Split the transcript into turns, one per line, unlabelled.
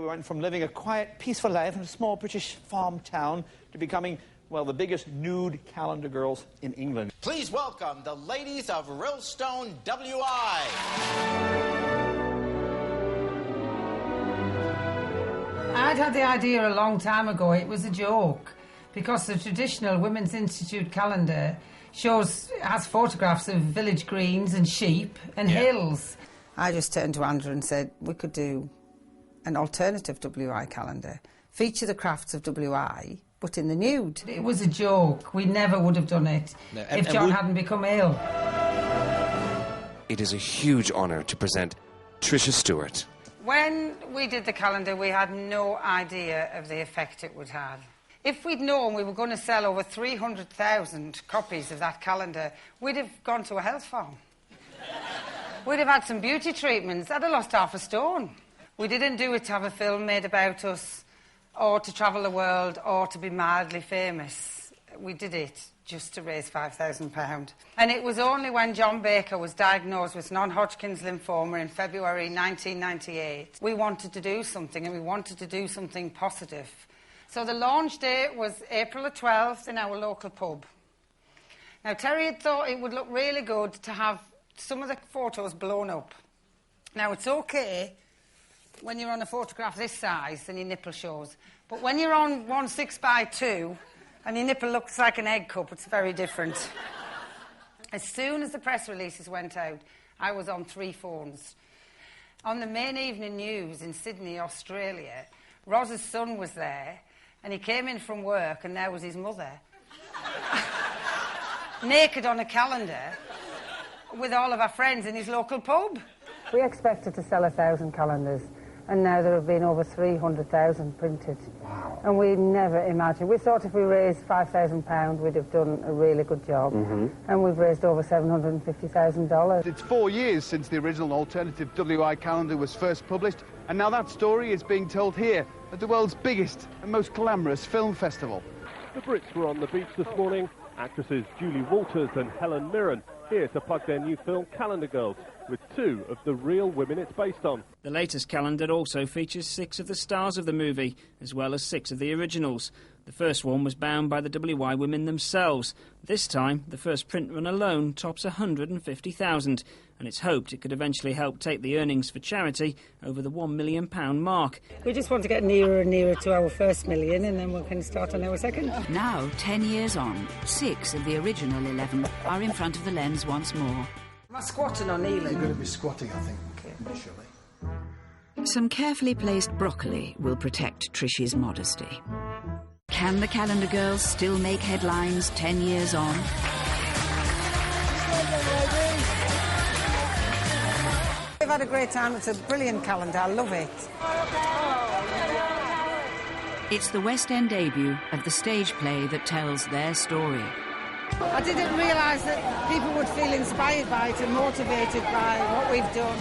went from living a quiet, peaceful life in a small British farm town to becoming, well, the biggest nude calendar girls in England.
Please welcome the ladies of Rillstone WI.
I'd had the idea a long time ago. It was a joke, because the traditional Women's Institute calendar has photographs of village greens and sheep and hills.
I just turned to Andrew and said we could do an alternative WI calendar, feature the crafts of WI, but in the nude.
It was a joke. We never would have done it if John hadn't become ill.
It is a huge honour to present Tricia Stewart.
When we did the calendar, we had no idea of the effect it would have. If we'd known we were going to sell over 300,000 copies of that calendar, we'd have gone to a health farm. We'd have had some beauty treatments. I'd have lost half a stone. We didn't do it to have a film made about us, or to travel the world, or to be mildly famous. We did it just to raise £5,000. And it was only when John Baker was diagnosed with non-Hodgkin's lymphoma in February 1998, we wanted to do something, and we wanted to do something positive. So the launch date was April the 12th in our local pub. Now, Terry had thought it would look really good to have some of the photos blown up. Now, it's OK when you're on a photograph this size and your nipple shows, but when you're on 1 6x2 and your nipple looks like an egg cup, it's very different. As soon as the press releases went out, I was on 3 phones. On the main evening news in Sydney, Australia, Roz's son was there, and he came in from work, and there was his mother, naked on a calendar, with all of our friends in his local pub.
We expected to sell 1,000 calendars, and now there have been over 300,000 printed. Wow. And we never imagined. We thought if we raised £5,000, we'd have done a really good job. And we've raised over $750,000.
It's 4 years since the original alternative WI calendar was first published, and now that story is being told here at the world's biggest and most glamorous film festival.
The Brits were on the beach this morning. Actresses Julie Walters and Helen Mirren here to plug their new film Calendar Girls with 2 of the real women it's based on.
The latest calendar also features 6 of the stars of the movie, as well as 6 of the originals. The first one was bound by the WI women themselves. This time, the first print run alone tops 150,000, and it's hoped it could eventually help take the earnings for charity over the £1 million mark.
We just want to get nearer and nearer to our first million, and then we can start on our second.
Now, 10 years on, 6 of the original 11 are in front of the lens once more.
Am I squatting or kneeling?
You're going to be squatting, I think, initially.
Some carefully placed broccoli will protect Tricia's modesty. Can the Calendar Girls still make headlines 10 years on?
We've had a great time. It's a brilliant calendar. I love it.
It's the West End debut of the stage play that tells their story.
I didn't realise that people would feel inspired by it and motivated by what we've done.